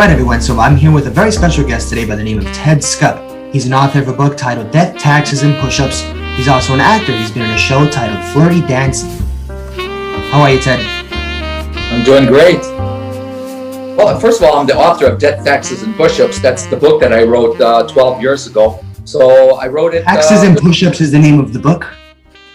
right, everyone, so I'm here with a very special guest today by the name of Ted Skup. He's an author of a book titled Death, Taxes, and Pushups. He's also an actor. He's been in a show titled Flirty Dancing. How are you, Ted? I'm doing great. Well, first of all, I'm the author of Death, Taxes, and Pushups. That's the book that I wrote 12 years ago. So I wrote it. Taxes and Pushups is the name of the book?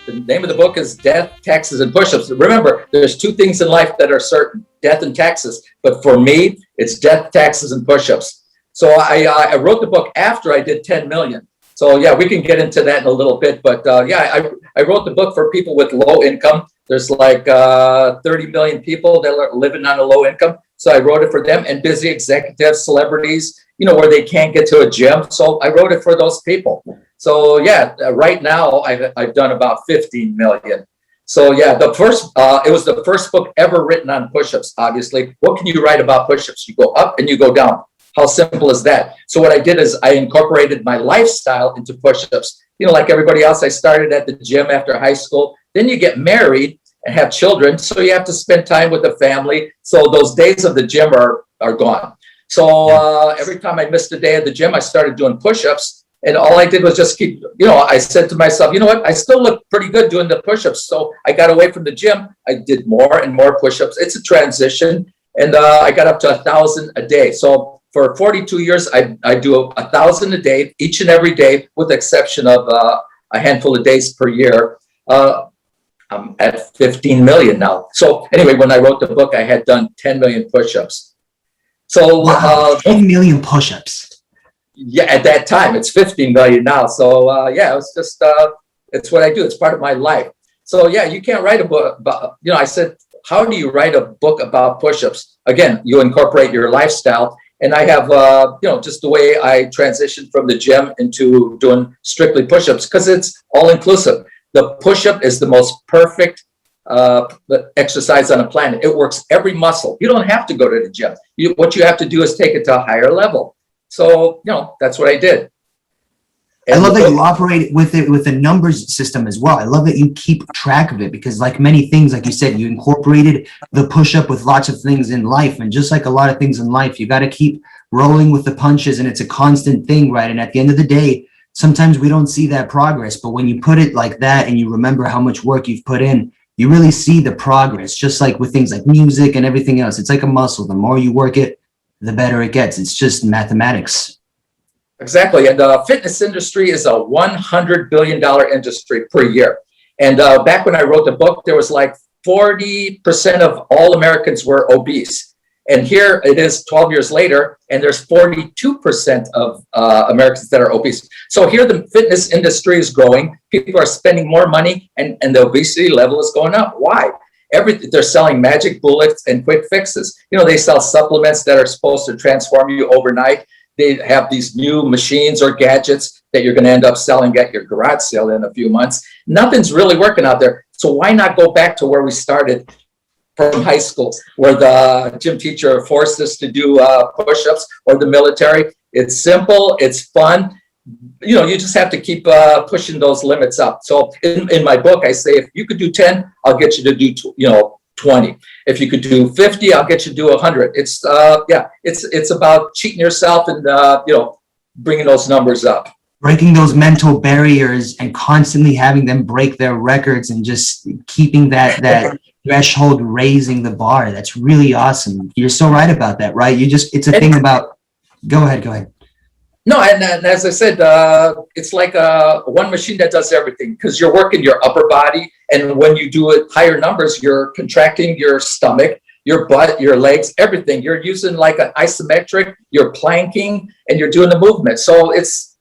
The name of the book is Death, Taxes, and Pushups. Remember, there's two things in life that are certain, death and taxes. But for me, it's death, taxes, and pushups. So I wrote the book after I did 10 million. So yeah, we can get into that in a little bit. But I wrote the book for people with low income. There's like 30 million people that are living on a low income. So I wrote it for them, and busy executives, celebrities, where they can't get to a gym. So I wrote it for those people. So yeah, right now I've done about 15 million. So yeah, it was the first book ever written on push-ups, obviously. What can you write about push-ups? You go up and you go down. How simple is that? So what I did is I incorporated my lifestyle into push-ups. Like everybody else, I started at the gym after high school. Then you get married and have children. So you have to spend time with the family. So those days of the gym are gone. So every time I missed a day at the gym, I started doing push-ups. And all I did was just keep, I said to myself, you know what, I still look pretty good doing the push-ups. So I got away from the gym. I did more and more push-ups. It's a transition. And I got up to 1,000 a day. So for 42 years, I do 1,000 a day, each and every day, with the exception of a handful of days per year. I'm at 15 million now. So anyway, when I wrote the book, I had done 10 million push-ups. So 10 million push-ups. Yeah, at that time, it's 15 million now. So yeah, it's just, it's what I do. It's part of my life. So yeah, you can't write a book about, I said, how do you write a book about push-ups? Again, you incorporate your lifestyle. And I have, just the way I transitioned from the gym into doing strictly push-ups, because it's all inclusive. The push-up is the most perfect exercise on the planet. It works every muscle. You don't have to go to the gym. What you have to do is take it to a higher level. So, that's what I did. And I love that you operate with it with a numbers system as well. I love that you keep track of it, because like many things, like you said, you incorporated the push-up with lots of things in life. And just like a lot of things in life, you got to keep rolling with the punches, and it's a constant thing, right? And at the end of the day, sometimes we don't see that progress. But when you put it like that and you remember how much work you've put in, you really see the progress, just like with things like music and everything else. It's like a muscle. The more you work it, the better it gets. It's just mathematics. Exactly. And the fitness industry is a $100 billion industry per year. And back when I wrote the book, there was like 40% of all Americans were obese. And here it is 12 years later, and there's 42% of Americans that are obese. So here the fitness industry is growing. People are spending more money, and the obesity level is going up. Why? They're selling magic bullets and quick fixes. They sell supplements that are supposed to transform you overnight. They have these new machines or gadgets that you're going to end up selling at your garage sale in a few months. Nothing's really working out there. So why not go back to where we started from high school, where the gym teacher forced us to do push-ups, or the military? It's simple. It's fun. You just have to keep pushing those limits up. So in my book, I say, if you could do 10, I'll get you to do 20. If you could do 50, I'll get you to do 100. It's it's about cheating yourself and bringing those numbers up, breaking those mental barriers, and constantly having them break their records, and just keeping that threshold, raising the bar. That's really awesome. You're so right about that, right? It's a thing about. Go ahead. No, and as I said, it's like one machine that does everything, because you're working your upper body. And when you do it higher numbers, you're contracting your stomach, your butt, your legs, everything. You're using like an isometric, you're planking, and you're doing the movement. So it's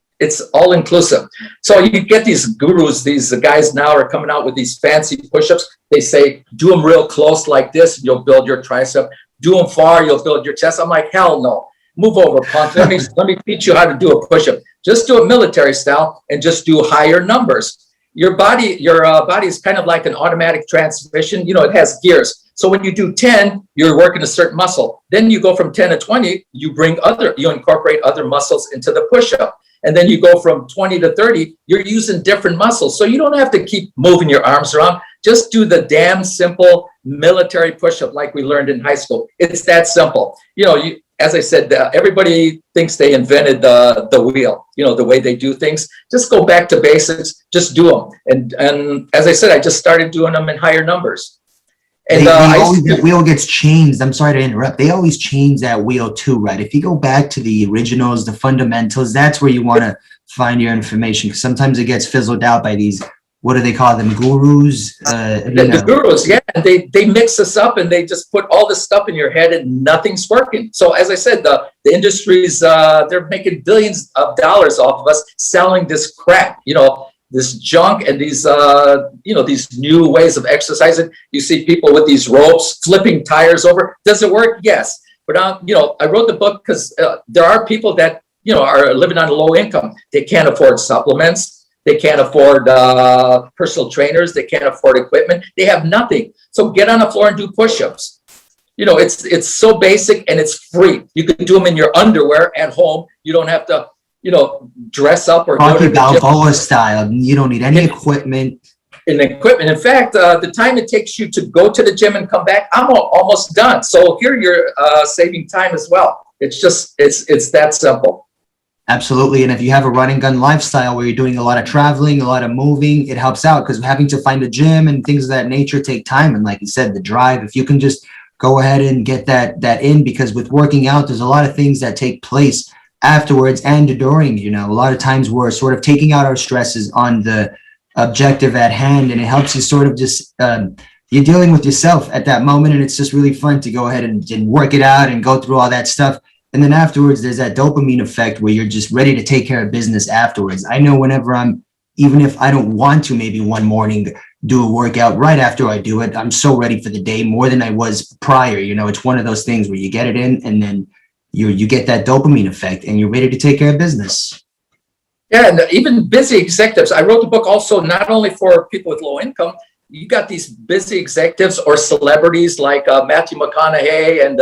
all inclusive. So you get these gurus, these guys now are coming out with these fancy push-ups. They say, do them real close like this, and you'll build your tricep. Do them far, you'll build your chest. I'm like, hell no. Move over, punk. Let me teach you how to do a push-up. Just do it military style, and just do higher numbers. Your body is kind of like an automatic transmission. It has gears. So when you do 10, you're working a certain muscle. Then you go from 10 to 20, you incorporate other muscles into the push-up. And then you go from 20 to 30, you're using different muscles. So you don't have to keep moving your arms around. Just do the damn simple military push-up like we learned in high school. It's that simple. as I said, everybody thinks they invented the wheel, the way they do things. Just go back to basics, just do them. And as I said, I just started doing them in higher numbers. And the wheel gets changed. I'm sorry to interrupt. They always change that wheel too, right? If you go back to the originals, the fundamentals, that's where you want to find your information. Because sometimes it gets fizzled out by these, what do they call them, gurus? The gurus, yeah. They mix us up and they just put all this stuff in your head and nothing's working. So as I said, the industries, they're making billions of dollars off of us selling this crap, this junk and these, these new ways of exercising. You see people with these ropes flipping tires over. Does it work? Yes. But, I wrote the book because there are people that, are living on a low income. They can't afford supplements. They can't afford personal trainers. They can't afford equipment. They have nothing. So get on the floor and do push-ups. It's so basic and it's free. You can do them in your underwear at home. You don't have to, dress up or Rocky Balboa style. You don't need any equipment. In fact, the time it takes you to go to the gym and come back, I'm almost done. So here you're saving time as well. It's just, it's that simple. Absolutely. And if you have a run and gun lifestyle where you're doing a lot of traveling, a lot of moving, it helps out because having to find a gym and things of that nature take time. And like you said, the drive, if you can just go ahead and get that in, because with working out, there's a lot of things that take place afterwards and during. A lot of times we're sort of taking out our stresses on the objective at hand, and it helps you sort of just you're dealing with yourself at that moment, and it's just really fun to go ahead and work it out and go through all that stuff. And then afterwards there's that dopamine effect where you're just ready to take care of business afterwards. I know whenever even if I don't want to maybe one morning do a workout, right after I do it, I'm so ready for the day more than I was prior. It's one of those things where you get it in and then you get that dopamine effect and you're ready to take care of business. Yeah, and even busy executives. I wrote the book also not only for people with low income. You got these busy executives or celebrities like Matthew McConaughey and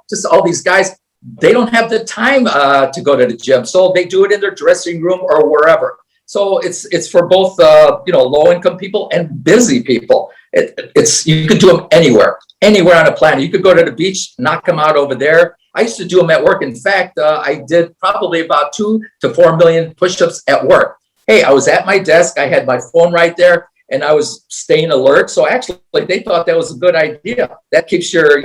just all these guys. They don't have the time to go to the gym, so they do it in their dressing room or wherever. So it's for both low income people and busy people. You could do them anywhere on the planet. You could go to the beach, knock them out over there. I used to do them at work. In fact, I did probably about 2 to 4 million push-ups at work. Hey, I was at my desk. I had my phone right there, and I was staying alert. So actually, they thought that was a good idea. That keeps your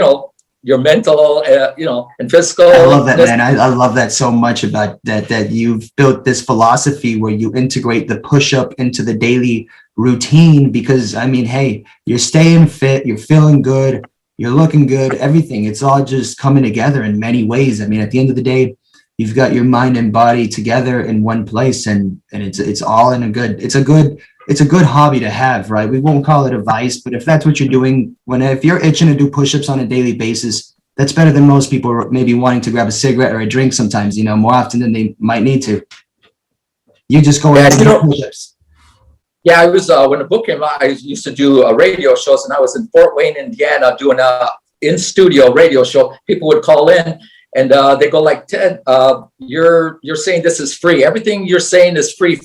mental, and physical. I love that, man. I love that so much about that you've built this philosophy where you integrate the push-up into the daily routine because, hey, you're staying fit, you're feeling good, you're looking good, everything. It's all just coming together in many ways. At the end of the day, you've got your mind and body together in one place, and it's all in it's a good hobby to have, right? We won't call it a vice, but if that's what you're doing, if you're itching to do push-ups on a daily basis, that's better than most people maybe wanting to grab a cigarette or a drink sometimes, more often than they might need to. You just go ahead and do push-ups. Yeah, I was, when the book came out, I used to do radio shows, and I was in Fort Wayne, Indiana, doing a in-studio radio show. People would call in, and they go like, Ted, you're saying this is free. Everything you're saying is free.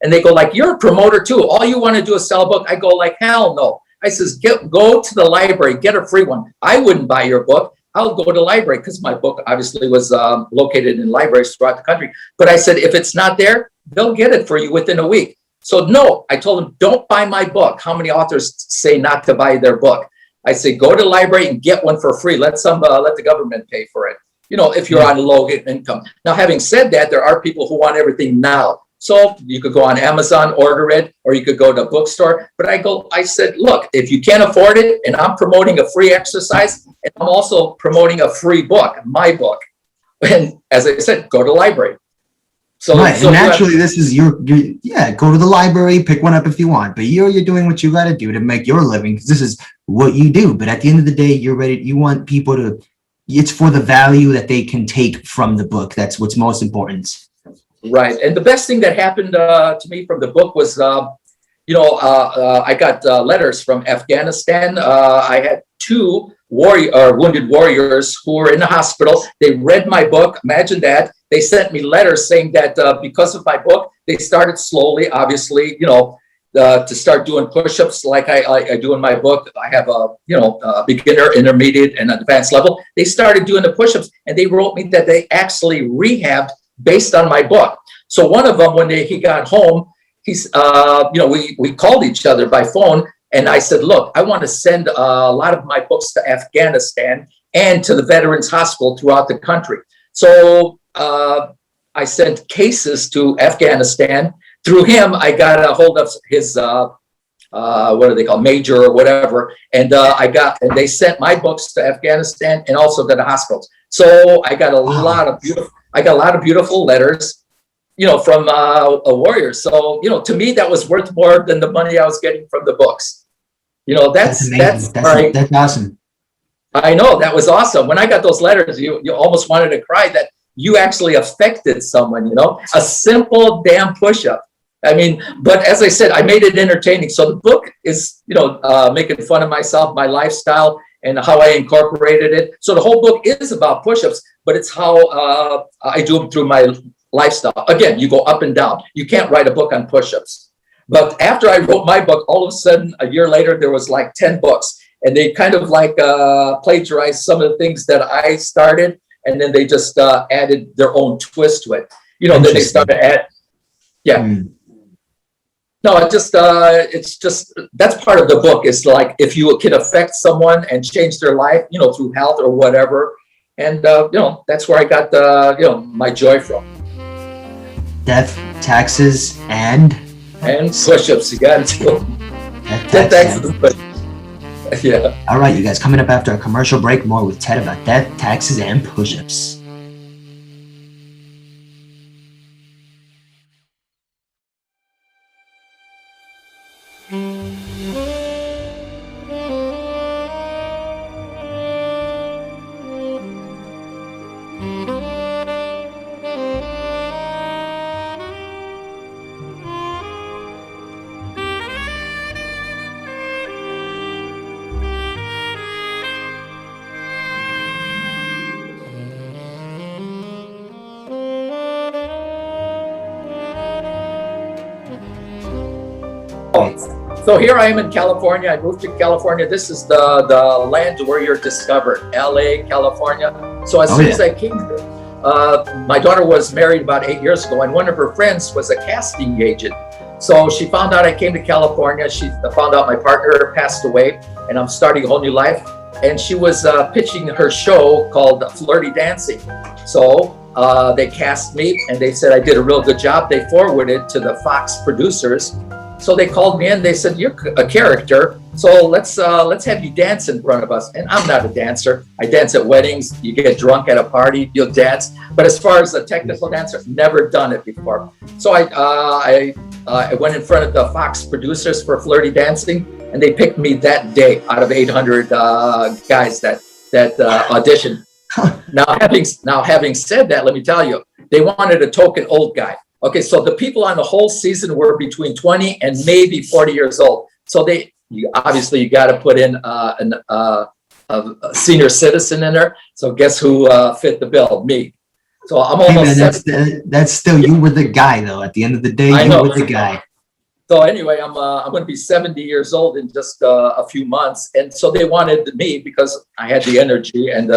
And they go like, you're a promoter too. All you want to do is sell a book. I go like, hell no. I says, go to the library, get a free one. I wouldn't buy your book. I'll go to the library because my book obviously was located in libraries throughout the country. But I said, if it's not there, they'll get it for you within a week. So no, I told them, don't buy my book. How many authors say not to buy their book? I say, go to the library and get one for free. Let the government pay for it. If you're on low income. Now, having said that, there are people who want everything now. So you could go on Amazon, order it, or you could go to a bookstore. But I said, look, if you can't afford it, and I'm promoting a free exercise, and I'm also promoting a free book, my book. And as I said, go to the library. So, right, so and naturally, this is go to the library, pick one up if you want, but you're doing what you got to do to make your living because this is what you do. But at the end of the day, you're ready. You want people it's for the value that they can take from the book. That's what's most important. Right. And the best thing that happened to me from the book was, I got letters from Afghanistan. I had 2 wounded warriors who were in the hospital. They read my book. Imagine that. They sent me letters saying that because of my book, they started slowly, obviously, to start doing push-ups like I do in my book. I have a beginner, intermediate, and advanced level. They started doing the push-ups, and they wrote me that they actually rehabbed based on my book. So one of them, when he got home, he's we called each other by phone, and I said, look, I want to send a lot of my books to Afghanistan and to the Veterans Hospital throughout the country. So I sent cases to Afghanistan. Through him, I got a hold of his, what do they call, major or whatever, and they sent my books to Afghanistan and also to the hospitals. So I got a lot of beautiful letters, from warriors. So to me, that was worth more than the money I was getting from the books. That's amazing. That's awesome. I know, that was awesome. When I got those letters, you almost wanted to cry that you actually affected someone. A simple damn push-up. I mean, but as I said, I made it entertaining. So the book is, making fun of myself, my lifestyle, and how I incorporated it. So the whole book is about push-ups, but it's how I do them through my lifestyle. Again, you go up and down. You can't write a book on push-ups. But after I wrote my book, all of a sudden, a year later, there was like 10 books. And they kind of like plagiarized some of the things that I started. And then they just added their own twist to it. Then they started No, it's just that's part of the book. Is like if you can affect someone and change their life, through health or whatever, and that's where I got my joy from. Death, taxes, and push-ups. You got to do. Death, taxes, yeah. All right, you guys. Coming up after a commercial break, more with Ted about death, taxes, and push-ups. So here I am in California. I moved to California. This is the land where you're discovered, LA, California. So as soon as I came here, my daughter was married about 8 years ago, and one of her friends was a casting agent. So she found out I came to California. She found out my partner passed away, and I'm starting a whole new life. And she was pitching her show called Flirty Dancing. So they cast me, and they said I did a real good job. They forwarded to the Fox producers. So they called me in. They said, you're a character, so let's have you dance in front of us. And I'm not a dancer. I dance at weddings. You get drunk at a party, you'll dance. But as far as a technical dancer, never done it before. So I went in front of the Fox producers for Flirty Dancing, and they picked me that day out of 800 guys that auditioned. Now having said that, let me tell you, they wanted a token old guy. Okay, so the people on the whole season were between 20 and maybe 40 years old. So you got to put in a senior citizen in there. So guess who fit the bill? Me. So I'm almost. Hey man, that's still, you were the guy though. At the end of the day, you were the guy. So anyway, I'm going to be 70 years old in just a few months, and so they wanted me because I had the energy and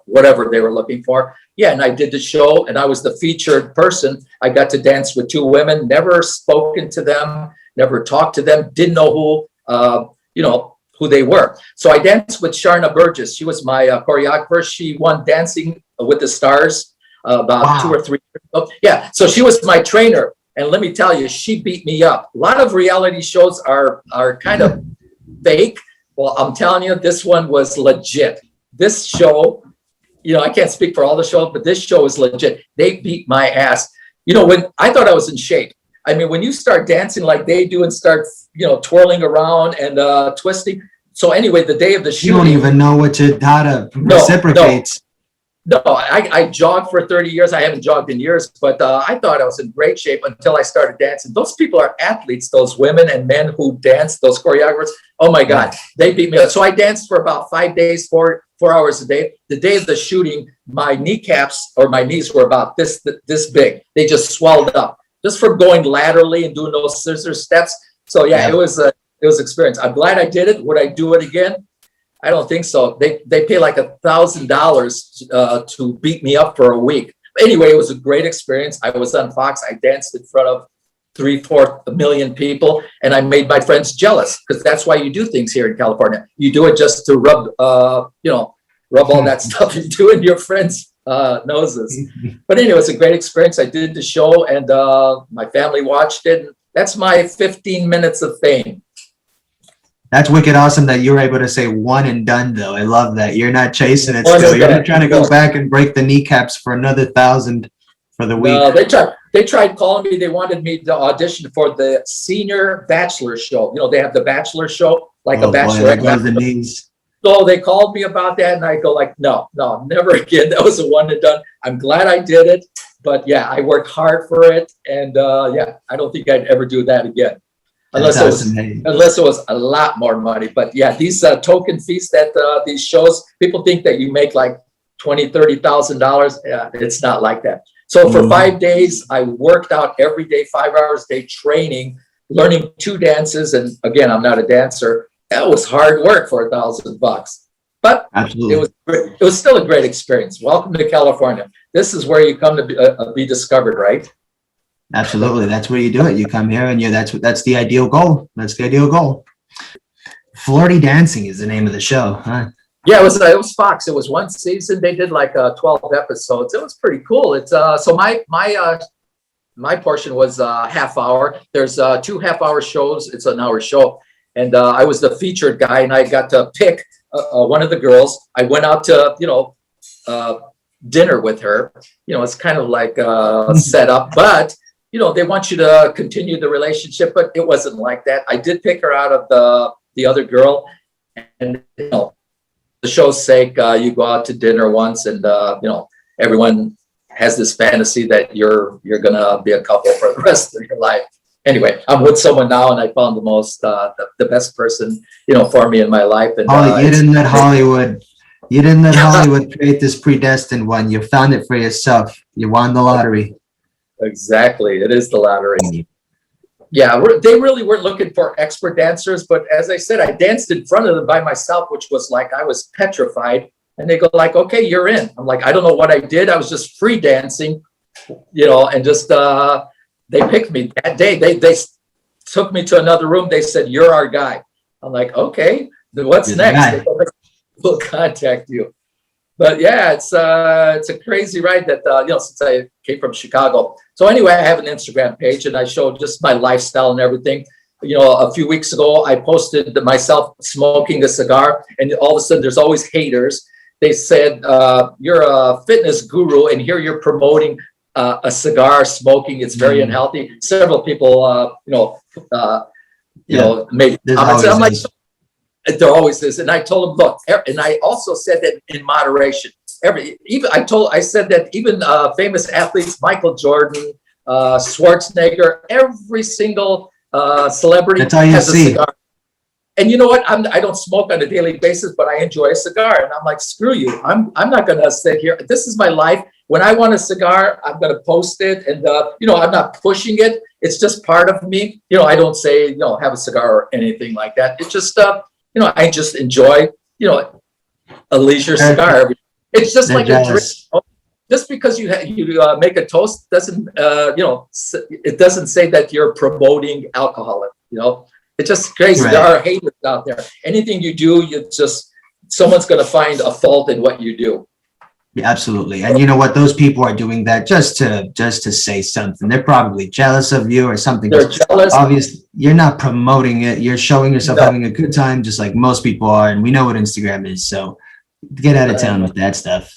whatever they were looking for. Yeah, and I did the show, and I was the featured person. I got to dance with two women, never spoken to them, never talked to them, didn't know who they were. So I danced with Sharna Burgess. She was my choreographer. She won Dancing with the Stars about 2 or 3 years ago. Yeah, so she was my trainer. And let me tell you, she beat me up. A lot of reality shows are kind of fake. Well, I'm telling you, this one was legit. This show, I can't speak for all the shows, but this show is legit. They beat my ass. When I thought I was in shape. I mean, when you start dancing like they do and start, twirling around and twisting. So anyway, the day of the shooting. You don't even know how to reciprocate. No, I jogged for 30 years. I haven't jogged in years, but I thought I was in great shape until I started dancing. Those people are athletes, those women and men who dance, those choreographers. Oh my God, they beat me up. So I danced for about 5 days, 4 hours a day. The day of the shooting, my kneecaps or my knees were about this big. They just swelled up just from going laterally and doing those scissor steps. So yeah, it was experience. I'm glad I did it. Would I do it again? I don't think so. They pay like $1,000 to beat me up for a week. Anyway, it was a great experience. I was on Fox. I danced in front of 3-4 million people, and I made my friends jealous, because that's why you do things here in California. You do it just to rub all that stuff you do in your friends' noses. But anyway, it was a great experience. I did the show, and my family watched it. That's my 15 minutes of fame. That's wicked awesome that you're able to say one and done, though. I love that. You're not chasing it still. You're not trying to go back and break the kneecaps for another 1,000 for the week. No, they tried calling me. They wanted me to audition for the senior bachelor show. You know, they have the bachelor show, like a bachelor. The knees. So they called me about that, and I go like, no, never again. That was a one and done. I'm glad I did it, but yeah, I worked hard for it, and I don't think I'd ever do that again, unless it was a lot more money. But yeah, these token fees that these shows, people think that you make like $20,000-$30,000. Yeah, it's not like that. So for 5 days, I worked out every day, 5 hours a day, training, learning 2 dances. And again, I'm not a dancer. That was hard work for $1,000, but absolutely, it was still a great experience. Welcome to California. This is where you come to be discovered, right? Absolutely, that's where you do it. You come here, and that's the ideal goal. That's the ideal goal. Flirty Dancing is the name of the show, huh? Yeah, it was Fox. It was one season. They did like 12 episodes. It was pretty cool. It's so my portion was half hour. There's 2 half-hour shows. It's an hour show. And I was the featured guy, and I got to pick one of the girls. I went out to, dinner with her. You know, it's kind of like set up, but, you know, they want you to continue the relationship, but it wasn't like that. I did pick her out of the other girl, and, you know, the show's sake, you go out to dinner once, and, you know, everyone has this fantasy that you're going to be a couple for the rest of your life. Anyway, I'm with someone now, and I found the most, the best person, you know, for me in my life. And you didn't let Hollywood, Hollywood create this predestined one. You found it for yourself. You won the lottery. Exactly, it is the lottery. Yeah, they really weren't looking for expert dancers, but as I said, I danced in front of them by myself, which was like I was petrified. And they go like, "Okay, you're in." I'm like, I don't know what I did. I was just free dancing, you know, and just. They picked me that day. They took me to another room. They said, "You're our guy." I'm like, "Okay, then what's next?" We'll contact you. But yeah, it's a crazy ride that you know, since I came from Chicago. So anyway, I have an Instagram page, and I show just my lifestyle and everything. You know, a few weeks ago, I posted myself smoking a cigar, and all of a sudden, there's always haters. They said, "You're a fitness guru, and here you're promoting a cigar smoking. It's very unhealthy." Several people, made comments. I'm like, there always is. And I told them, look, and I also said that in moderation. I said that even famous athletes, Michael Jordan, Schwarzenegger, every single celebrity has a cigar. And you know what? I don't smoke on a daily basis, but I enjoy a cigar. And I'm like, screw you. I'm not going to sit here. This is my life. When I want a cigar, I'm going to post it. And, you know, I'm not pushing it. It's just part of me. You know, I don't say, you know, have a cigar or anything like that. It's just, you know, I just enjoy, you know, a leisure cigar. It's just like a drink. Just because you make a toast doesn't, you know, it doesn't say that you're promoting alcohol, you know. It's just crazy. Right. There are haters out there. Anything you do, someone's going to find a fault in what you do. Yeah, absolutely. And you know what? Those people are doing that just to say something. They're probably jealous of you or something. They're jealous. Obviously, you're not promoting it. You're showing yourself having a good time, just like most people are. And we know what Instagram is. So get out of town with that stuff.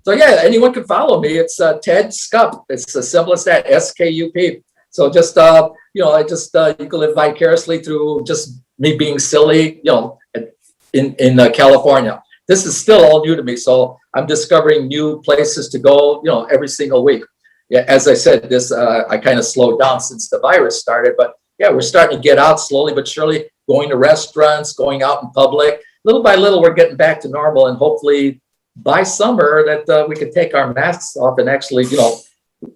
So yeah, anyone can follow me. It's Ted Skup. It's as simple as that, SKUP. So just, you know, you can live vicariously through just me being silly, you know, in California. This is still all new to me. So I'm discovering new places to go, you know, every single week. Yeah, as I said, I kind of slowed down since the virus started, but yeah, we're starting to get out slowly but surely, going to restaurants, going out in public. Little by little, we're getting back to normal, and hopefully by summer that we can take our masks off and actually, you know,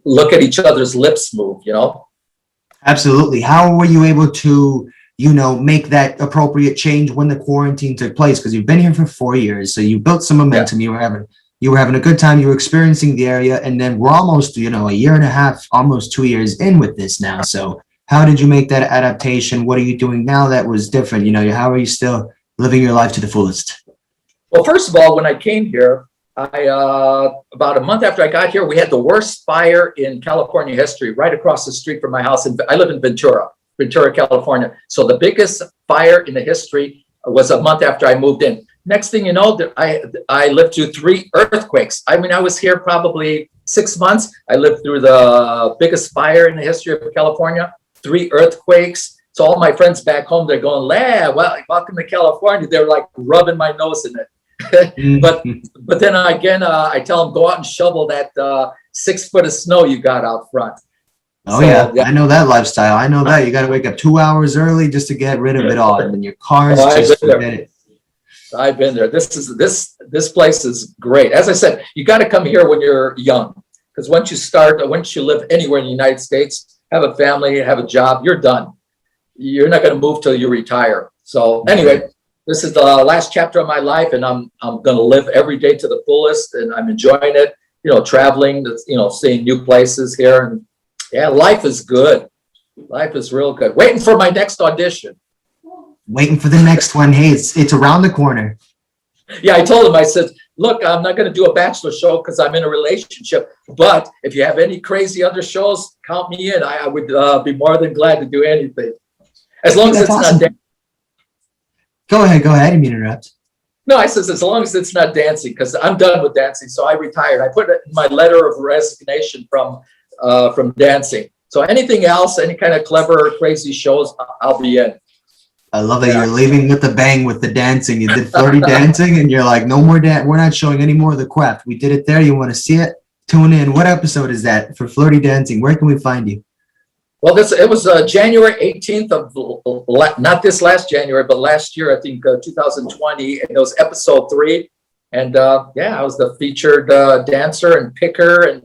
look at each other's lips move, you know. Absolutely. How were you able to, make that appropriate change when the quarantine took place? Because you've been here for 4 years, so you built some momentum. Yeah. You were having a good time. You were experiencing the area, and then we're almost, a year and a half, almost 2 years in with this now. So how did you make that adaptation? What are you doing now that was different? How are you still living your life to the fullest? Well, first of all, when I came here, about a month after I got here, we had the worst fire in California history right across the street from my house. And I live in Ventura, California. So the biggest fire in the history was a month after I moved in. Next thing you know, I lived through 3 earthquakes. I mean, I was here probably 6 months. I lived through the biggest fire in the history of California, 3 earthquakes. So all my friends back home, they're going, well, welcome to California. They're like rubbing my nose in it. but then again, I tell them, go out and shovel that 6 foot of snow you got out front. Oh, so, yeah, I know that lifestyle. I know that you got to wake up 2 hours early just to get rid of it all. And then your cars just forget it. I've been there. This place is great. As I said, you got to come here when you're young, because once you live anywhere in the United States, have a family, have a job, you're done. You're not going to move till you retire. So anyway, this is the last chapter of my life, and I'm going to live every day to the fullest, and I'm enjoying it. Traveling, seeing new places here, and yeah, life is good. Life is real good. Waiting for my next audition. Waiting for the next one. Hey, it's around the corner. Yeah, I told him, I said, look, I'm not going to do a bachelor show because I'm in a relationship. But if you have any crazy other shows, count me in. I would be more than glad to do anything. As long as it's awesome. Not Go ahead. I didn't mean to interrupt. No, I says, as long as it's not dancing, because I'm done with dancing. So I retired. I put it in my letter of resignation from dancing. So anything else, any kind of clever, crazy shows, I'll be in. I love that you're leaving with the bang with the dancing. You did Flirty Dancing, and you're like, no more dance. We're not showing any more of the craft. We did it there. You want to see it? Tune in. What episode is that for Flirty Dancing? Where can we find you? Well, it was January 18th of not this last January, but last year, I think 2020. And it was episode 3. And I was the featured dancer and picker. And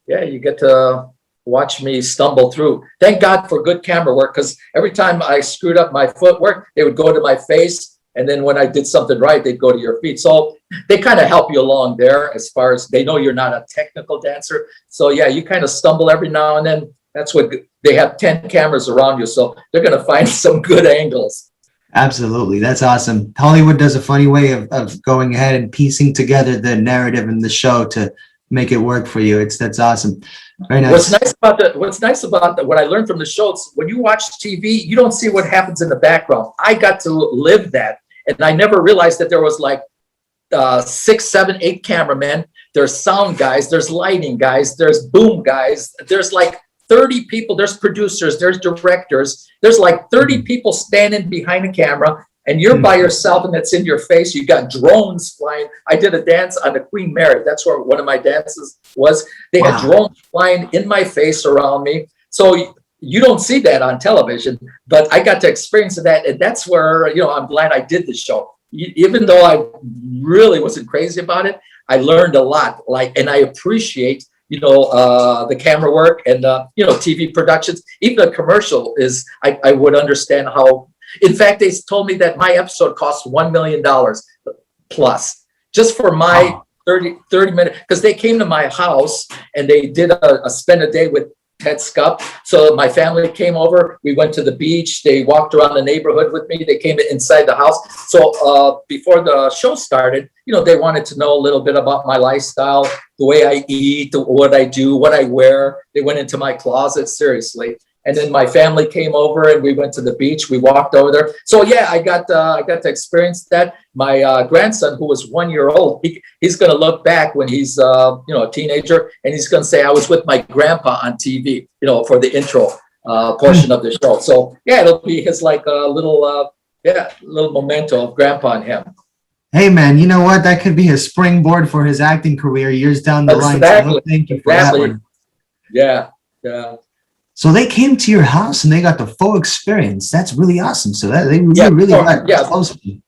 you get to watch me stumble through. Thank God for good camera work, because every time I screwed up my footwork, they would go to my face. And then when I did something right, they'd go to your feet. So they kind of help you along there as far as they know you're not a technical dancer. So yeah, you kind of stumble every now and then. That's what they have 10 cameras around you. So they're going to find some good angles. Absolutely. That's awesome. Hollywood does a funny way of going ahead and piecing together the narrative and the show to make it work for you. That's awesome. Very nice. What's nice about what I learned from the show is when you watch TV, you don't see what happens in the background. I got to live that. And I never realized that there was like 6, 7, 8 cameramen. There's sound guys, there's lighting guys, there's boom guys. There's like 30 people, there's producers, there's directors, there's like 30 people standing behind a camera, and you're by yourself and it's in your face. You got drones flying. I did a dance on the Queen Mary. That's where one of my dances was. They had drones flying in my face around me. So you don't see that on television, but I got to experience that. And that's where, I'm glad I did the show. Even though I really wasn't crazy about it, I learned a lot. And I appreciate the camera work and, TV productions. Even a commercial is, I would understand how, in fact, they told me that my episode cost $1 million plus just for my 30 minutes, because they came to my house and they did a spend a day with Ted Skup. So my family came over, we went to the beach, they walked around the neighborhood with me, they came inside the house. So before the show started, they wanted to know a little bit about my lifestyle, the way I eat, what I do, what I wear. They went into my closet, seriously. And then my family came over and we went to the beach. We walked over there. So yeah, I got to experience that. My grandson, who was 1 year old, he's going to look back when he's a teenager, and he's going to say, I was with my grandpa on TV, for the intro portion of the show. So yeah, it'll be his like a little memento of grandpa and him. Hey man, you know what? That could be a springboard for his acting career years down the line. So thank you for that one. Yeah. So they came to your house and they got the full experience. That's really awesome. So that they really got close to you.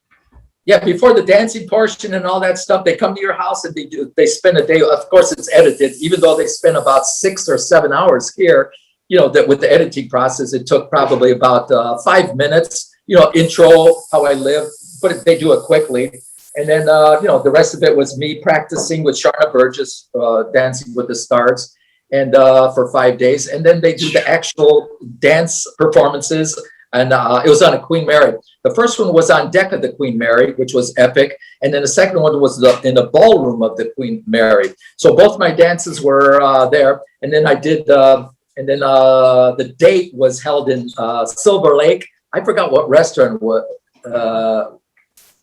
Yeah, before the dancing portion and all that stuff, they come to your house and they spend a day. Of course, it's edited. Even though they spend about 6 or 7 hours here, that with the editing process, it took probably about 5 minutes, intro, how I live, but they do it quickly. And then, the rest of it was me practicing with Sharna Burgess, Dancing with the Stars, and for 5 days. And then they do the actual dance performances. And it was on a Queen Mary. The first one was on deck of the Queen Mary, which was epic. And then the second one was in the ballroom of the Queen Mary. So both my dances were there. And then I did, the date was held in Silver Lake. I forgot what restaurant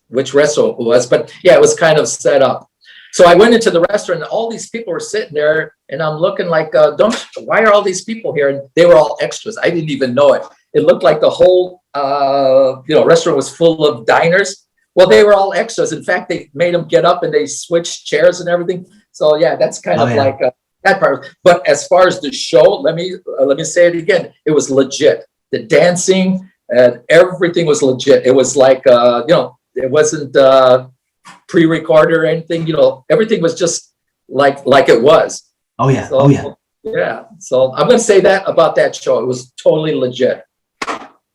which restaurant it was, but yeah, it was kind of set up. So I went into the restaurant and all these people were sitting there and I'm looking like, why are all these people here? And they were all extras. I didn't even know it. It looked like the whole, restaurant was full of diners. Well, they were all extras. In fact, they made them get up and they switched chairs and everything. So yeah, that's kind of like that part. But as far as the show, let me say it again. It was legit. The dancing and everything was legit. It was like, it wasn't pre-recorded or anything. Everything was just like it was. Oh yeah. So, yeah. So I'm going to say that about that show. It was totally legit.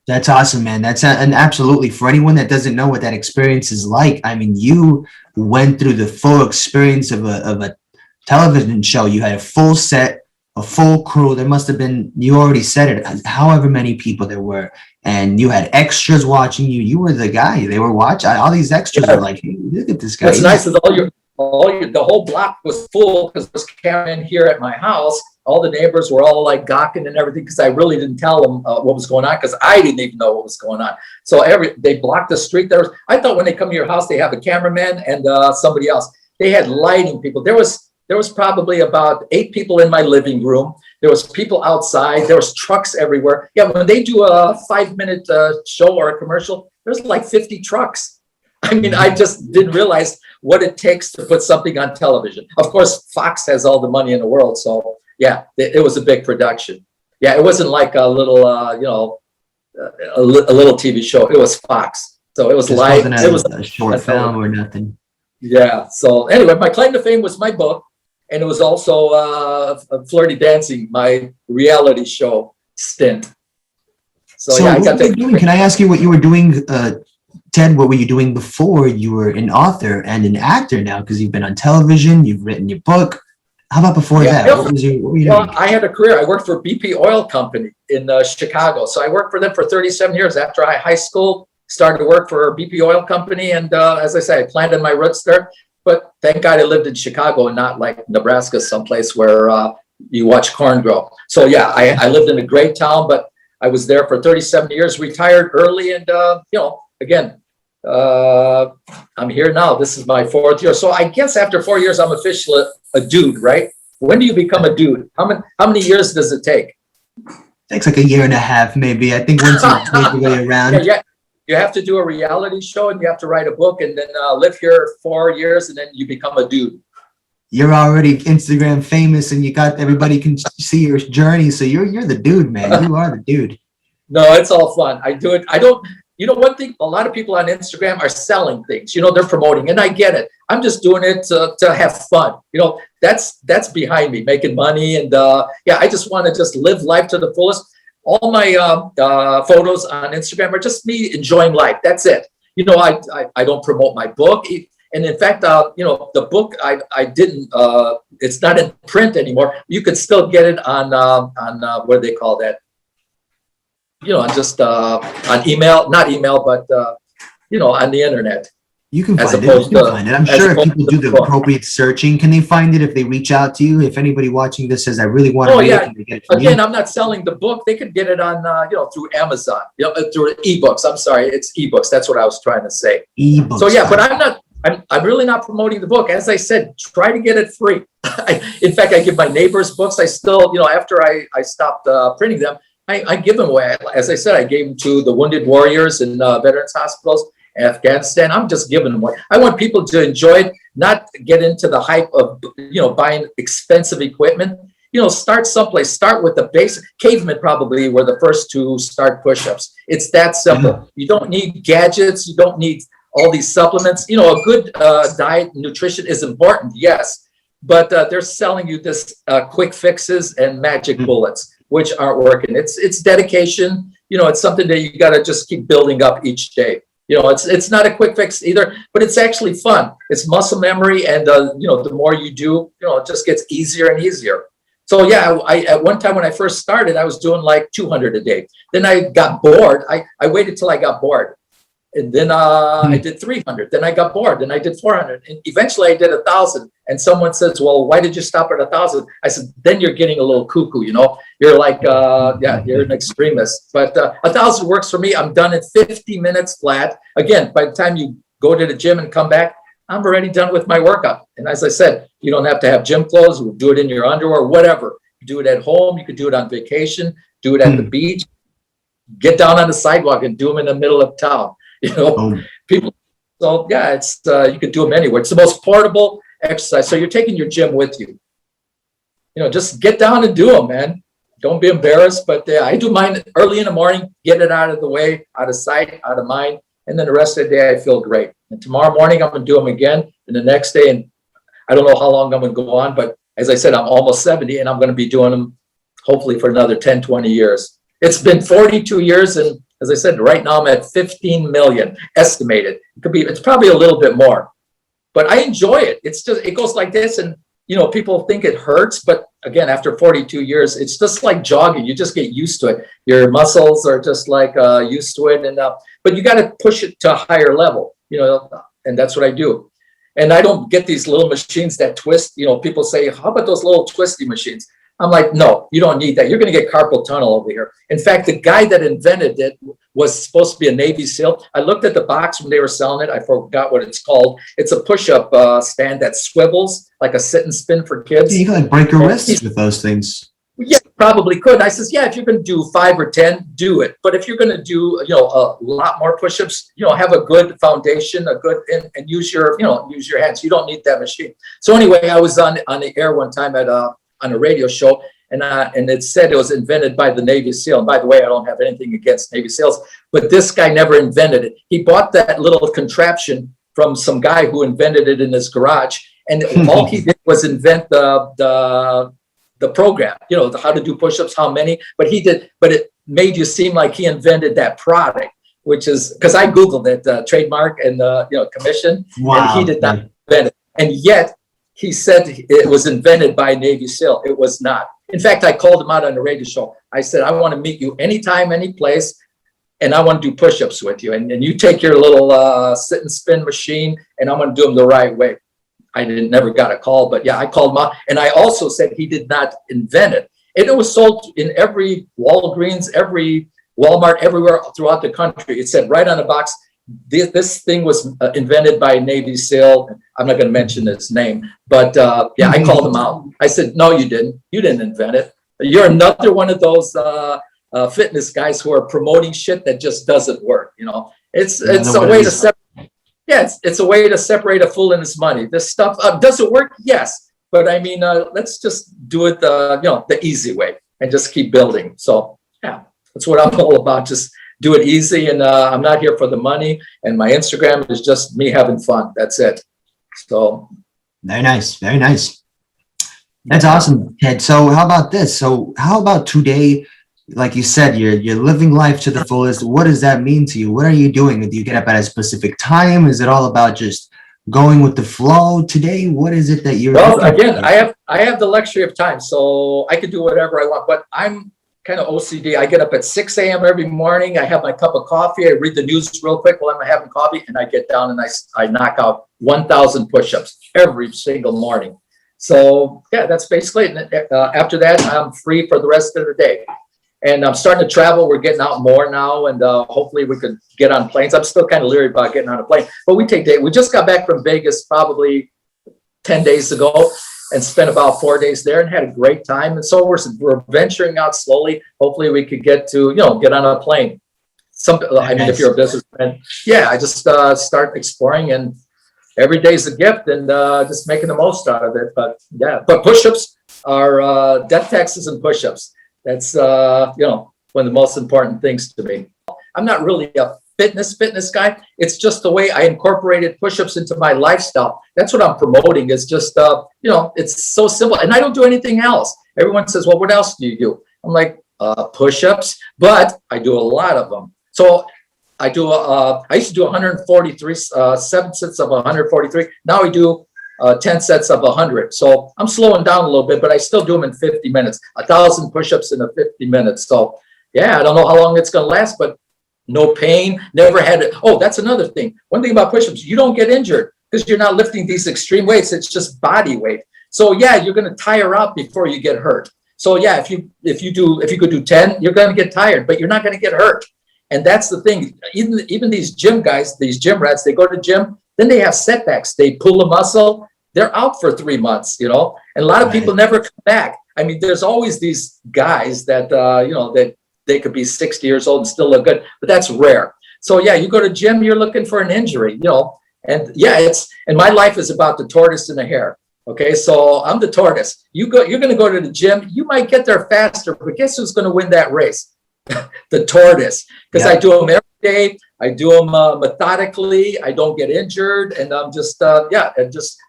That's awesome, man. And absolutely, for anyone that doesn't know what that experience is like, I mean, you went through the full experience of a television show. You had a full set, a full crew. There must have been, you already said it, however many people there were, and you had extras watching you. You were the guy. They were watching. All these extras were like, hey, look at this guy. What's nice is the whole block was full because there was camera in here at my house. All the neighbors were all like gawking and everything because I really didn't tell them what was going on because I didn't even know what was going on. So they blocked the street. I thought when they come to your house, they have a cameraman and somebody else. They had lighting people. There was probably about 8 people in my living room. There was people outside. There was trucks everywhere. Yeah, when they do a 5-minute show or a commercial, there's like 50 trucks. I mean, I just didn't realize what it takes to put something on television. Of course, Fox has all the money in the world, so yeah, it was a big production. Yeah, it wasn't like a little, a little TV show. It was Fox, so it was live. It was a short film or nothing. Yeah. So anyway, my claim to fame was my book, and it was also Flirty Dancing, my reality show stint. So yeah, I got that. Can I ask you what you were doing, Ted? What were you doing before you were an author and an actor now? Because you've been on television, you've written your book. How about before that? What were you doing? I had a career. I worked for BP Oil Company in Chicago. So I worked for them for 37 years. After high school, started to work for BP Oil Company. And as I say, I planted my roots there. But thank God I lived in Chicago and not like Nebraska, someplace where you watch corn grow. So yeah, I lived in a great town, but I was there for 37 years, retired early. And, again, I'm here now. This is my 4th year. So I guess after 4 years, I'm officially a dude, right? When do you become a dude? How many years does it take? Takes like a year and a half, maybe. I think once you make your way around. Yeah, you have to do a reality show and you have to write a book and then live here 4 years and then you become a dude. You're already Instagram famous and everybody can see your journey. So you're the dude, man. You are the dude. No, it's all fun. I do it. One thing, a lot of people on Instagram are selling things, they're promoting, and I get it. I'm just doing it to have fun. That's behind me, making money. And I just want to just live life to the fullest. All my photos on Instagram are just me enjoying life. That's it. I don't promote my book. And in fact, the book, I didn't, it's not in print anymore. You could still get it on what do they call that? Just on email, not email, but, on the internet. You can find it. I'm sure if people do the appropriate searching, can they find it if they reach out to you? If anybody watching this says, I really want to read it, can they get it from Again, you? I'm not selling the book. They could get it on, through Amazon, through ebooks. I'm sorry, it's ebooks. That's what I was trying to say. Ebooks. So yeah, but I'm really not promoting the book. As I said, try to get it free. In fact, I give my neighbors books. I still, after I stopped printing them, I give them away. As I said, I gave them to the wounded warriors in veterans hospitals, Afghanistan. I'm just giving them away. I want people to enjoy it, not get into the hype of, buying expensive equipment. Start someplace. Start with the basic. Cavemen probably were the first to start push-ups. It's that simple. Yeah. You don't need gadgets. You don't need all these supplements. A good diet, nutrition is important, yes. But they're selling you this quick fixes and magic bullets. which aren't working. It's dedication. You know, it's something that you got to just keep building up each day. You know, it's not a quick fix either, but it's actually fun. It's muscle memory, and you know, the more you do, you know, it just gets easier and easier. So yeah, I at one time when I first started, I was doing like 200 a day. Then I got bored. I waited till I got bored. And then I did 300. Then I got bored. Then I did 400. And eventually I did 1,000. And someone says, well, why did you stop at 1,000? I said, then you're getting a little cuckoo, you know? You're like, yeah, you're an extremist. But 1,000 works for me. I'm done in 50 minutes flat. Again, by the time you go to the gym and come back, I'm already done with my workout. And as I said, you don't have to have gym clothes. We'll do it in your underwear, whatever. You do it at home. You could do it on vacation. Do it at the beach. Get down on the sidewalk and do them in the middle of town. You know, people. So yeah, it's you could do them anywhere. It's the most portable exercise. So you're taking your gym with you. You know, just get down and do them, man. Don't be embarrassed. But I do mine early in the morning, get it out of the way, out of sight, out of mind, and then the rest of the day I feel great. And tomorrow morning I'm gonna do them again, and the next day, and I don't know how long I'm gonna go on, but as I said, I'm almost 70, and I'm gonna be doing them hopefully for another 10, 20 years. It's been 42 years, and as I said, right now I'm at 15 million estimated. It's probably a little bit more, but I enjoy it. It's just, it goes like this, and you know, people think it hurts, but again, after 42 years, it's just like jogging. You just get used to it. Your muscles are just like used to it, and but you got to push it to a higher level, you know, and that's what I do. And I don't get these little machines that twist. You know, people say, how about those little twisty machines? I'm like, no, you don't need that. You're going to get carpal tunnel over here. In fact, the guy that invented it was supposed to be a Navy SEAL. I looked at the box when they were selling it. I forgot what it's called. It's a push-up stand that swivels like a sit and spin for kids. You can like break your wrists with those things. Yeah, probably could. I says, yeah, if you're going to do 5 or 10, do it. But if you're going to do, you know, a lot more push-ups, you know, have a good foundation, and use your, you know, use your hands. You don't need that machine. So anyway, I was on the air one time at on a radio show, and it said it was invented by the Navy SEAL. And by the way, I don't have anything against Navy SEALs, but this guy never invented it. He bought that little contraption from some guy who invented it in his garage, and all he did was invent the program, you know, how to do push-ups, how many, but it made you seem like he invented that product, which is, because I Googled it, trademark and, you know, commission, and he did not invent it. And yet he said it was invented by a Navy SEAL. It was not. In fact, I called him out on the radio show. I said, I want to meet you anytime, any place, and I want to do push-ups with you. And you take your little sit and spin machine, and I'm going to do them the right way. I never got a call, but yeah, I called him out. And I also said he did not invent it. And it was sold in every Walgreens, every Walmart, everywhere throughout the country. It said right on the box, this thing was invented by a Navy SEAL. I'm not going to mention his name, but yeah, I called him out. I said, no, you didn't. You didn't invent it. You're another one of those fitness guys who are promoting shit that just doesn't work. You know, it's a way to separate. Yeah, it's a way to separate a fool and his money. This stuff, does it work? Yes. But I mean, let's just do it, you know, the easy way and just keep building. So yeah, that's what I'm all about. Just do it easy. And I'm not here for the money. And my Instagram is just me having fun. That's it. So. Very nice. Very nice. That's awesome, Ted. So how about this? So how about today? Like you said, you're living life to the fullest. What does that mean to you? What are you doing? Do you get up at a specific time? Is it all about just going with the flow today? What is it that you're? Well, again, I have the luxury of time, so I can do whatever I want. But I'm kind of OCD. I get up at 6 a.m. every morning. I have my cup of coffee. I read the news real quick while I'm having coffee, and I get down and I knock out 1,000 push-ups every single morning. So yeah, that's basically it. After that, I'm free for the rest of the day. And I'm starting to travel. We're getting out more now, and hopefully we could get on planes. I'm still kind of leery about getting on a plane, but we take days. We just got back from Vegas probably 10 days ago and spent about 4 days there and had a great time. And so we're venturing out slowly. Hopefully we could get to, you know, get on a plane. I mean, if you're a businessman, yeah, I just start exploring, and every day's a gift, and just making the most out of it. But yeah, but push-ups are death taxes and push-ups. That's, you know, one of the most important things to me. I'm not really a fitness guy. It's just the way I incorporated push-ups into my lifestyle. That's what I'm promoting. It's just, you know, it's so simple. And I don't do anything else. Everyone says, well, what else do you do? I'm like, push-ups, but I do a lot of them. So I used to do 143, 7 sets of 143. Now I do 10 sets of 100. So I'm slowing down a little bit, but I still do them in 50 minutes, 1,000 push-ups in a 50 minutes. So yeah, I don't know how long it's going to last, but no pain, never had it. Oh, that's another thing. One thing about push-ups, you don't get injured because you're not lifting these extreme weights. It's just body weight. So yeah, you're going to tire out before you get hurt. So yeah, if you could do 10, you're going to get tired, but you're not going to get hurt. And that's the thing. Even these gym guys, these gym rats, they go to gym, then they have setbacks. They pull a muscle, they're out for 3 months, you know, and a lot of people never come back. I mean, there's always these guys that, that they could be 60 years old and still look good, but that's rare. So yeah, you go to gym, you're looking for an injury, and yeah, and my life is about the tortoise and the hare. Okay, so I'm the tortoise. You're going to go to the gym. You might get there faster, but guess who's going to win that race? The tortoise, because I do them every day. I do them methodically. I don't get injured, and I'm just I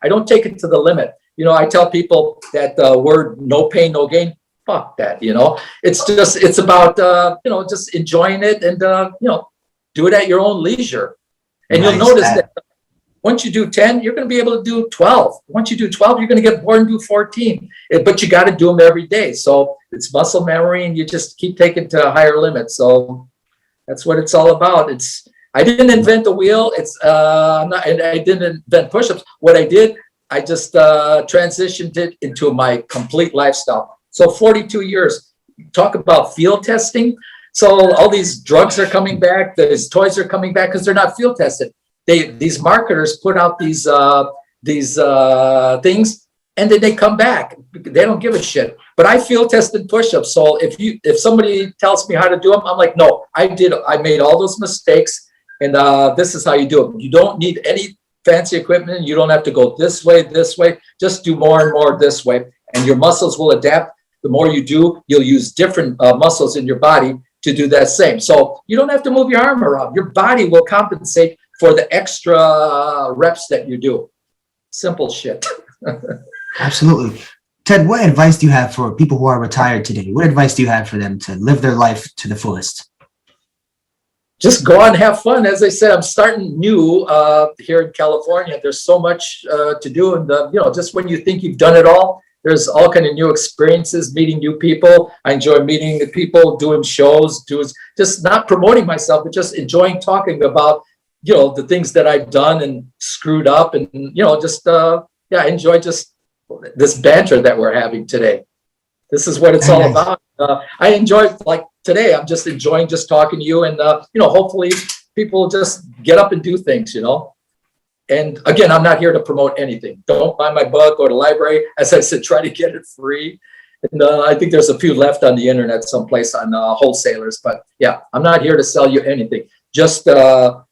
don't take it to the limit. I tell people that the word "no pain, no gain." Fuck that. It's about just enjoying it and do it at your own leisure, and you'll notice that. Once you do 10, you're going to be able to do 12. Once you do 12, you're going to get bored and do 14. But you got to do them every day. So it's muscle memory, and you just keep taking to higher limits. So that's what it's all about. I didn't invent the wheel. I didn't invent push-ups. What I did, I just transitioned it into my complete lifestyle. So 42 years. Talk about field testing. So all these drugs are coming back. These toys are coming back because they're not field tested. These marketers put out these things, and then they come back. They don't give a shit. But I field tested push-ups. So if somebody tells me how to do them, I'm like, no, I made all those mistakes, and this is how you do them. You don't need any fancy equipment. You don't have to go this way. Just do more and more this way, and your muscles will adapt. The more you do, you'll use different muscles in your body to do that same. So you don't have to move your arm around. Your body will compensate for the extra reps that you do. Simple shit. Absolutely. Ted, what advice do you have for people who are retired today? What advice do you have for them to live their life to the fullest? Just go out and have fun. As I said, I'm starting new here in California. There's so much to do. And, just when you think you've done it all, there's all kind of new experiences, meeting new people. I enjoy meeting the people, doing shows, just not promoting myself, but just enjoying talking about the things that I've done and screwed up, and I enjoy just this banter that we're having today. This is what it's all about. I enjoy, like today, I'm just enjoying just talking to you, and hopefully people just get up and do things. And again, I'm not here to promote anything. Don't buy my book, go to the library. As I said, try to get it free. And I think there's a few left on the internet someplace on wholesalers. But yeah, I'm not here to sell you anything. Just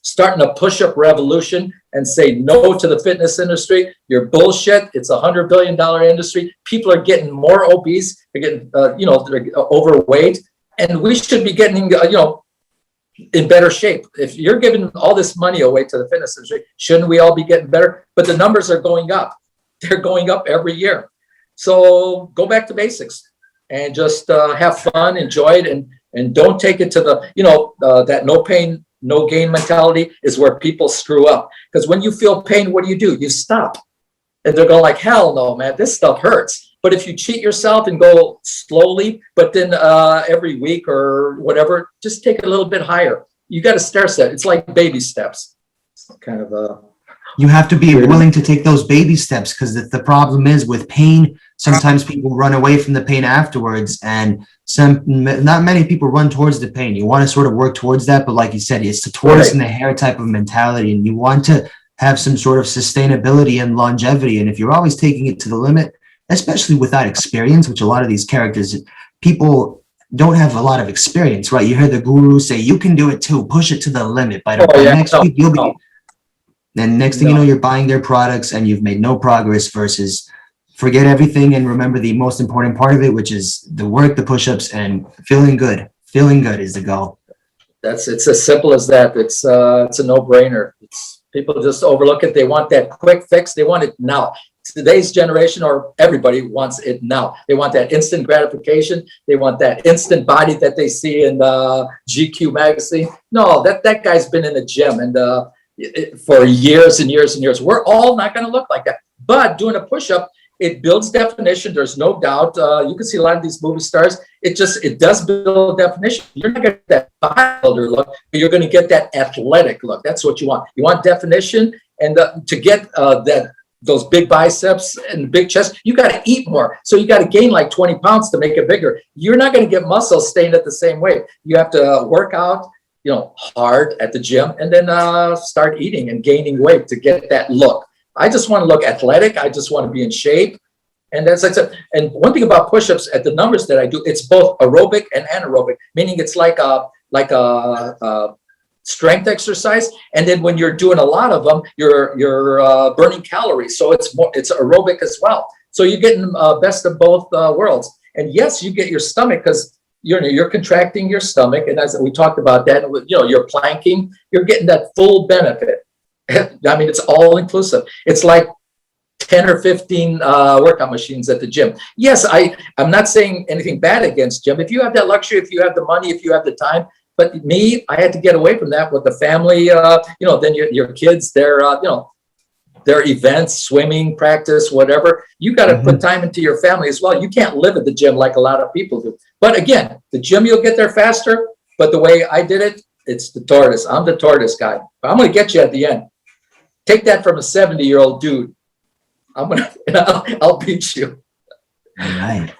starting a push-up revolution and say no to the fitness industry. You're bullshit. It's $100 billion industry. People are getting more obese. They're getting, they're overweight, and we should be getting, in better shape. If you're giving all this money away to the fitness industry, shouldn't we all be getting better? But the numbers are going up. They're going up every year. So go back to basics and just have fun, enjoy it, and don't take it to the, that no pain, no gain mentality is where people screw up. Because when you feel pain, what do? You stop. And they're going like, hell no, man, this stuff hurts. But if you cheat yourself and go slowly, but then every week or whatever, just take it a little bit higher. You got to stair step. It's like baby steps. It's kind of you have to be willing to take those baby steps, because the problem is with pain, sometimes people run away from the pain afterwards, and not many people run towards the pain. You want to sort of work towards that, but like you said, it's the tortoise and the hare type of mentality, and you want to have some sort of sustainability and longevity. And if you're always taking it to the limit, especially without experience, which a lot of these characters, people don't have a lot of experience, right? You hear the guru say, you can do it too, push it to the limit. By next week, you'll be... Then next thing you know, you're buying their products and you've made no progress, versus forget everything and remember the most important part of it, which is the work, the push-ups, and feeling good. Feeling good is the goal. It's as simple as that. It's a no-brainer. People just overlook it. They want that quick fix. They want it now. today's generation, or everybody wants it now. They want that instant gratification. They want that instant body that they see in the GQ magazine. No, that guy's been in the gym and for years and years and years. We're all not going to look like that. But doing a push-up, it builds definition. There's no doubt. You can see a lot of these movie stars. It does build definition. You're not going to get that bodybuilder look, but you're going to get that athletic look. That's what you want. You want definition, and to get those big biceps and big chest, you got to eat more. So you got to gain like 20 pounds to make it bigger. You're not going to get muscles staying at the same weight. You have to work out, hard at the gym, and then start eating and gaining weight to get that look. I just want to look athletic. I just want to be in shape. And as I said, and one thing about push-ups, at the numbers that I do, it's both aerobic and anaerobic, meaning it's like a strength exercise. And then when you're doing a lot of them, you're burning calories. So it's aerobic as well. So you're getting best of both worlds. And yes, you get your stomach because you're contracting your stomach. And as we talked about that, you're planking, you're getting that full benefit. I mean, it's all inclusive. It's like 10 or 15 workout machines at the gym. Yes, I'm not saying anything bad against gym. If you have that luxury, if you have the money, if you have the time. But me, I had to get away from that with the family. Then your kids, their events, swimming, practice, whatever. You got to put time into your family as well. You can't live at the gym like a lot of people do. But again, the gym, you'll get there faster. But the way I did it, it's the tortoise. I'm the tortoise guy. I'm going to get you at the end. Take that from a 70-year-old dude. I'll beat you. All right.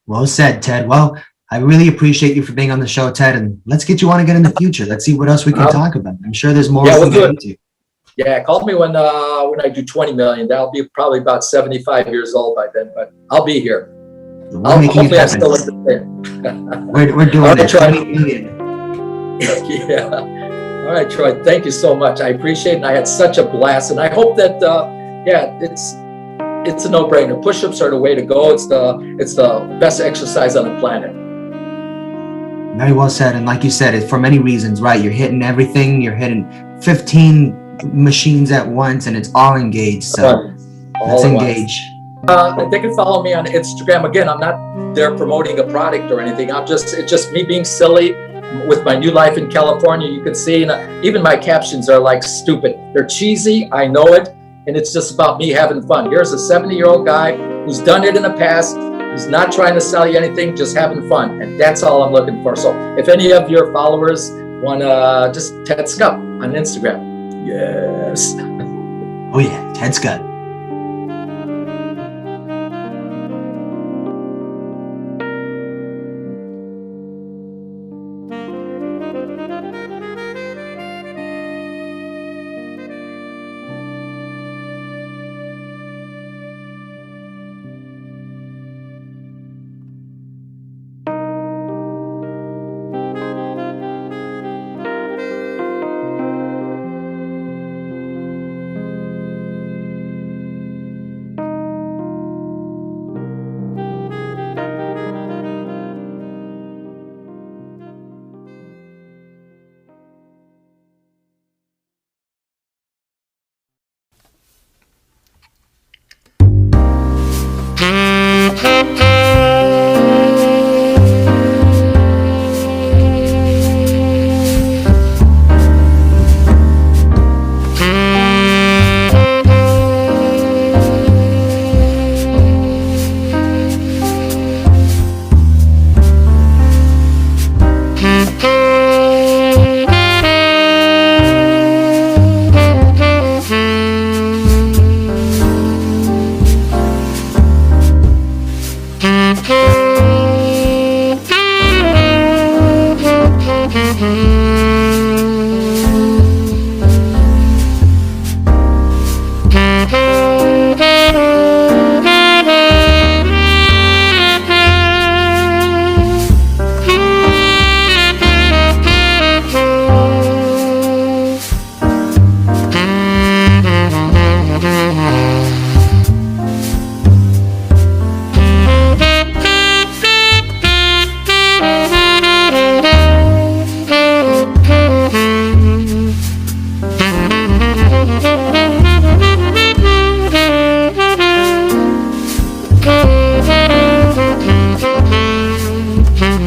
Well said, Ted. Well, I really appreciate you for being on the show, Ted. And let's get you on again in the future. Let's see what else we can talk about. I'm sure there's more. Yeah, we'll do it. Yeah, call me when I do 20 million. That'll be probably about 75 years old by then. But I'll be here. Hopefully I'm still in the We're doing it. 20 million. Yeah. All right, Troy. Thank you so much. I appreciate it. And I had such a blast. And I hope that, it's a no-brainer. Push-ups are the way to go. It's the best exercise on the planet. Very well said. And like you said, it's for many reasons, right? You're hitting everything. You're hitting 15 machines at once, and it's all engaged. So let's engage. They can follow me on Instagram. Again, I'm not there promoting a product or anything. It's just me being silly with my new life in California. You can see, even my captions are like stupid. They're cheesy. I know it. And it's just about me having fun. Here's a 70-year-old guy who's done it in the past. He's not trying to sell you anything, just having fun. And that's all I'm looking for. So if any of your followers want to just Ted Skup on Instagram. Yes. Oh yeah, Ted Skup.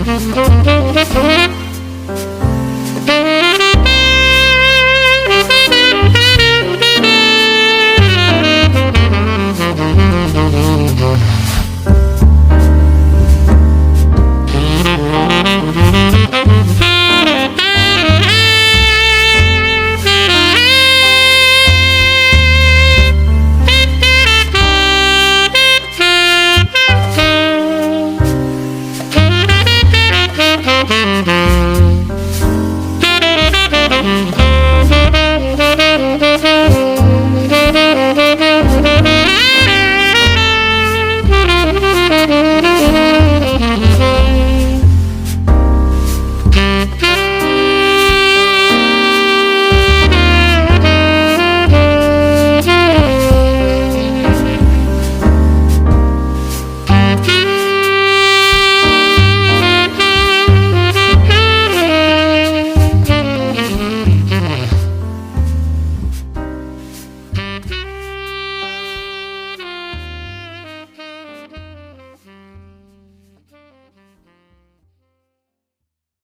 Thank you.